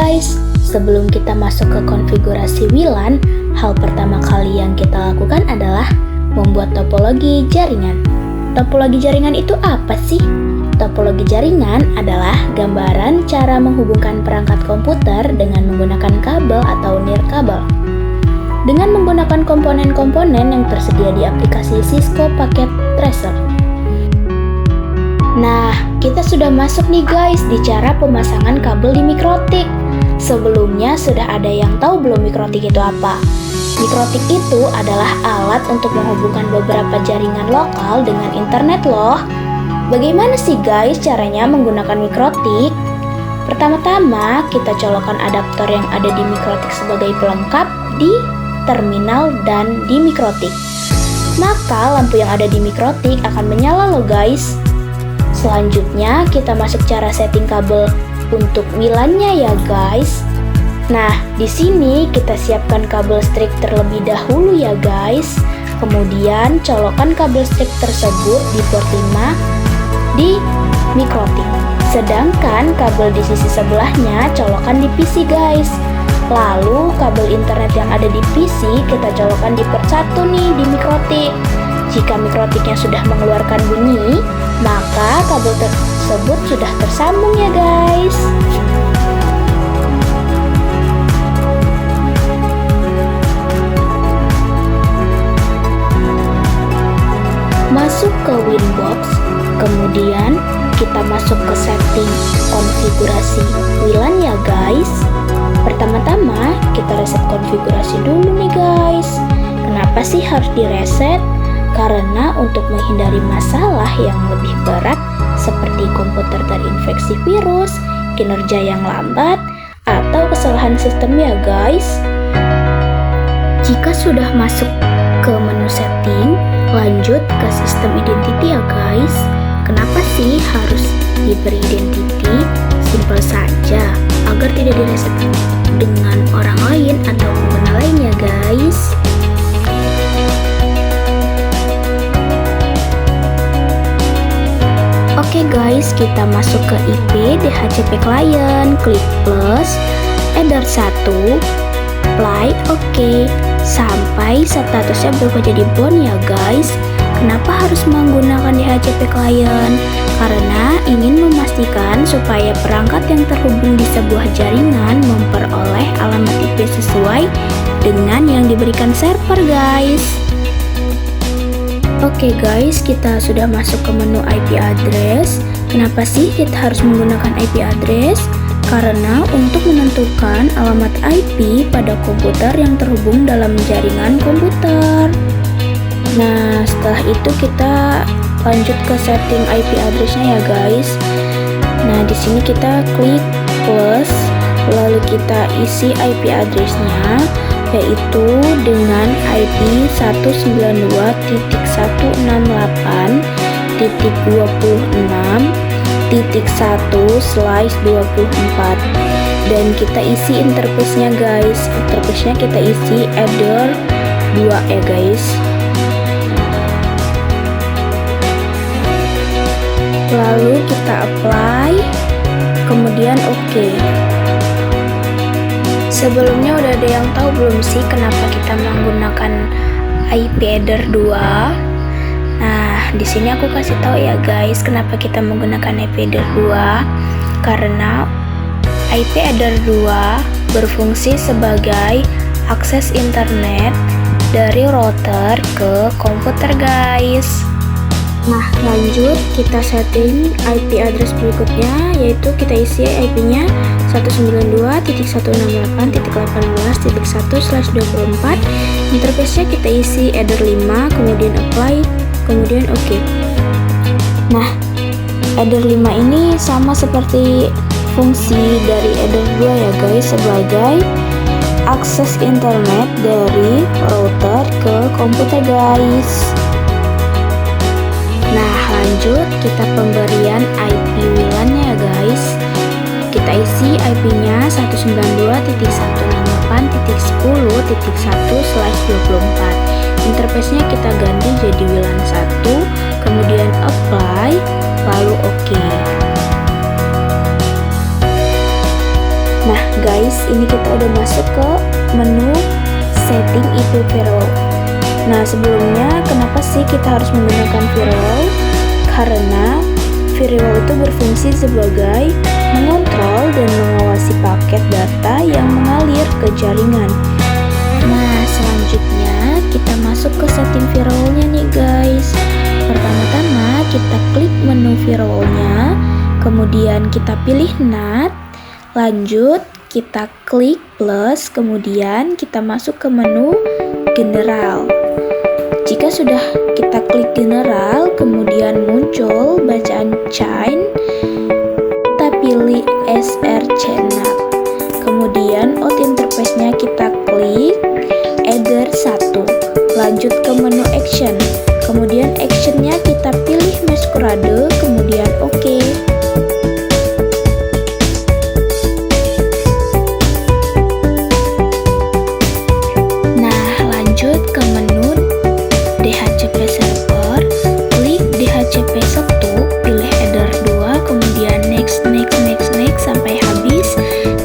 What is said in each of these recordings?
guys, sebelum kita masuk ke konfigurasi WLAN, hal pertama kali yang kita lakukan adalah membuat topologi jaringan. Topologi jaringan itu apa sih? Topologi jaringan adalah gambaran cara menghubungkan perangkat komputer dengan menggunakan kabel atau nirkabel. Dengan menggunakan komponen-komponen yang tersedia di aplikasi Cisco Packet Tracer. Nah, kita sudah masuk nih guys di cara pemasangan kabel di mikrotik. Sebelumnya sudah ada yang tahu belum mikrotik itu apa? Mikrotik itu adalah alat untuk menghubungkan beberapa jaringan lokal dengan internet loh. Bagaimana sih guys caranya menggunakan mikrotik? Pertama-tama kita colokkan adaptor yang ada di mikrotik sebagai pelengkap di terminal dan di mikrotik. Maka lampu yang ada di mikrotik akan menyala loh guys. Selanjutnya kita masuk cara setting kabel untuk WLAN-nya ya guys. Nah, di sini kita siapkan kabel string terlebih dahulu ya guys. Kemudian colokkan kabel string tersebut di port 5 di mikrotik. Sedangkan kabel di sisi sebelahnya colokkan di PC guys. Lalu kabel internet yang ada di PC kita colokkan di port 1 nih di mikrotik. Jika mikrotiknya sudah mengeluarkan bunyi, maka kabel tersebut sudah tersambung ya guys. Masuk ke Winbox, kemudian kita masuk ke setting konfigurasi WLAN ya guys. Pertama-tama kita reset konfigurasi dulu nih guys. Kenapa sih harus direset? Karena untuk menghindari masalah yang lebih berat seperti komputer terinfeksi virus, kinerja yang lambat, atau kesalahan sistem ya guys. Jika sudah masuk ke menu setting, lanjut ke sistem identity ya guys. Kenapa sih harus diberi identity? Simpel saja, agar tidak direset dengan orang lain atau pengguna lainnya guys. Oke guys, kita masuk ke IP DHCP client, klik plus, header 1, apply, oke, sampai statusnya berubah jadi bound ya guys. Kenapa harus menggunakan DHCP client? Karena ingin memastikan supaya perangkat yang terhubung di sebuah jaringan memperoleh alamat IP sesuai dengan yang diberikan server guys. Oke guys, kita sudah masuk ke menu IP address. Kenapa sih kita harus menggunakan IP address? Karena untuk menentukan alamat IP pada komputer yang terhubung dalam jaringan komputer. Nah, setelah itu kita lanjut ke setting IP address-nya ya guys. Nah, di sini kita klik plus, lalu kita isi IP address-nya, yaitu dengan IP 192.168.26.1/24 dan kita isi interface-nya guys. Interface-nya kita isi header 2 ya guys. Lalu kita apply, kemudian oke. Sebelumnya udah ada yang tahu belum sih kenapa kita menggunakan IP header 2? Nah, di sini aku kasih tahu ya guys, kenapa kita menggunakan IP header 2. Karena IP header 2 berfungsi sebagai akses internet dari router ke komputer guys. Nah, lanjut kita setting IP address berikutnya, yaitu kita isi IP-nya 192.168.18.1/24. Interface-nya kita isi header 5, kemudian apply, kemudian oke. Nah, header 5 ini sama seperti fungsi dari header 2 ya guys, sebagai akses internet dari router ke komputer guys. Nah, lanjut kita pemberian IP WLAN-nya ya guys. Kita isi IP-nya 192.168.10.1/24. Interface-nya kita ganti jadi WLAN 1, kemudian apply, lalu oke. Nah guys, ini kita udah masuk ke menu setting IP firewall. Nah, sebelumnya kenapa sih kita harus menggunakan firewall? Karena firewall itu berfungsi sebagai mengontrol dan mengawasi paket data yang mengalir ke jaringan. Nah, selanjutnya kita masuk ke setting firewallnya nih guys. Pertama-tama kita klik menu firewallnya, kemudian kita pilih NAT, lanjut kita klik plus, kemudian kita masuk ke menu general. Jika sudah kita klik general, kemudian muncul bacaan chain, kita pilih srcNAT. Kemudian out interface-nya kita klik Ether 1. Lanjut ke menu action. Kemudian actionnya kita pilih Masquerade, kemudian OK. Nah, lanjut ke menu DHCP server, klik DHCP 1, pilih Ether 2, kemudian next sampai habis.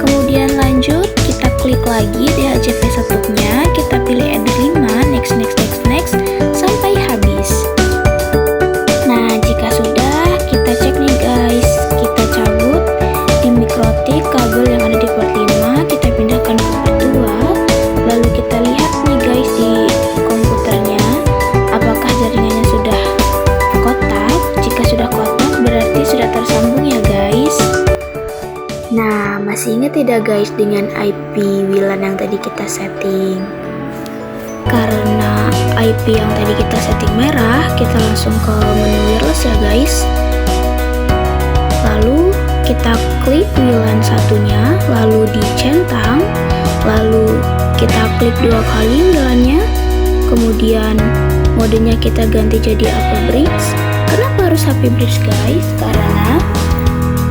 Kemudian lanjut, kita klik lagi DHCP 1-nya, kita pilih Ether 5, next sampai habis. Nah, jika sudah, kita cek nih guys, kita cabut di mikrotik kabel yang ada di port 5, kita pindahkan ke port 2, lalu kita lihat nih guys di komputernya, apakah jaringannya sudah kotak. Jika sudah kotak, berarti sudah tersambung ya guys. Nah, masih ingat tidak guys dengan IP WLAN yang tadi kita setting? Karena IP yang tadi kita setting merah, kita langsung ke menu wireless ya guys. Lalu kita klik WLAN satunya, lalu dicentang, lalu kita klik 2 kali WLAN-nya, kemudian modenya kita ganti jadi HP Bridge. Kenapa harus HP Bridge guys? Karena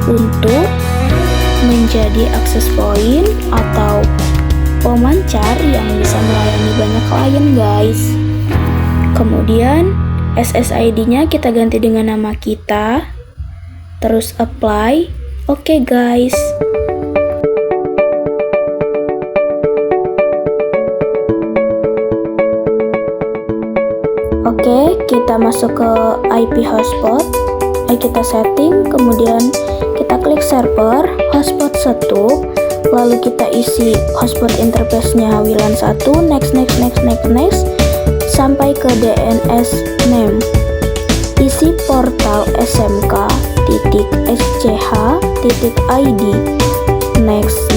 untuk menjadi akses point atau pemancar yang bisa melayani banyak klien guys. Kemudian SSID-nya kita ganti dengan nama kita, terus apply. Oke guys. Oke, kita masuk ke IP hotspot. Kita setting, kemudian kita klik server hotspot 1, lalu kita isi hotspot interface-nya WLAN 1, next sampai ke DNS name. Isi portal smk.sch.id, next.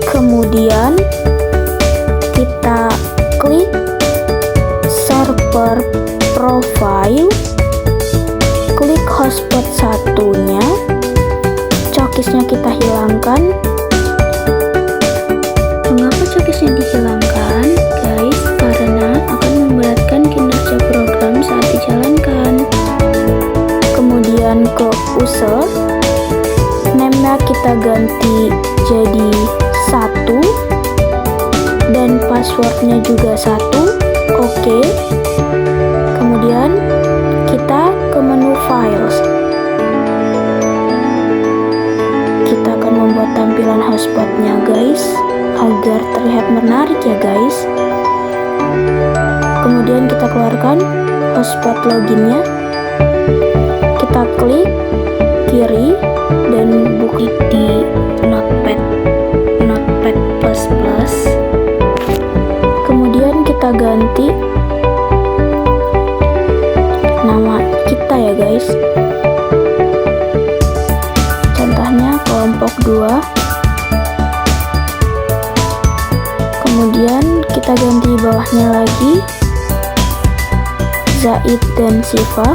Kemudian kita klik server profile, klik hotspot satunya, cokisnya kita hilangkan. Mengapa cokisnya dihilangkan guys? Karena akan memberatkan kinerja program saat dijalankan. Kemudian ke user, name-nya kita ganti jadi 1 dan passwordnya juga 1. Oke. Kemudian kita ke menu files. Kita akan membuat tampilan hotspotnya guys, agar terlihat menarik ya guys. Kemudian kita keluarkan hotspot loginnya, kita klik kiri dan buka di notepad plus. Kemudian kita ganti nama kita ya guys, contohnya kelompok 2. Kemudian kita ganti bawahnya lagi Zaid dan Siva.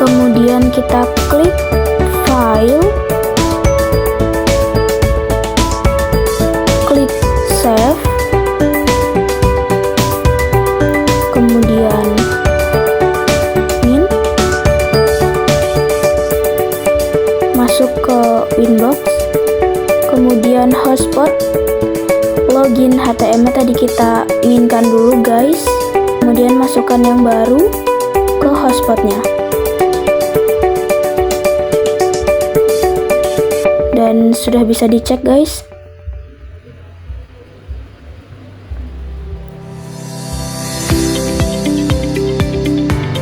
Kemudian kita klik file, klik save, kemudian min, masuk ke Winbox, kemudian hotspot, login HTML tadi kita inginkan dulu guys. Kemudian masukkan yang baru ke hotspotnya. Dan sudah bisa dicek guys.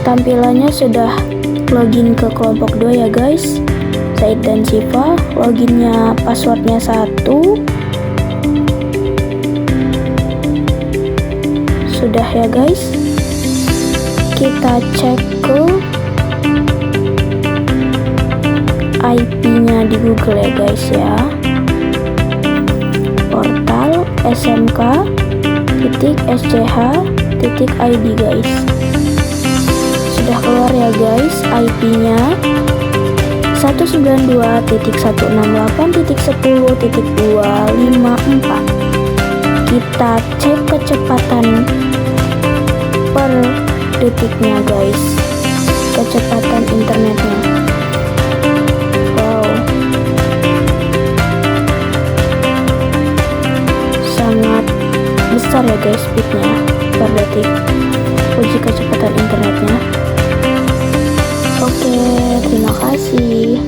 Tampilannya sudah login ke kelompok 2 ya guys. Said dan Siva, loginnya passwordnya 1. Sudah ya guys. Kita cek ke IP-nya di Google ya guys ya. Portal smk.sch.id guys. Sudah keluar ya guys IP-nya 192.168.10.254. Kita cek kecepatan per detiknya guys, kecepatan internetnya. Wow, sangat besar ya guys speednya per detik. Uji kecepatan internetnya. Oke, terima kasih.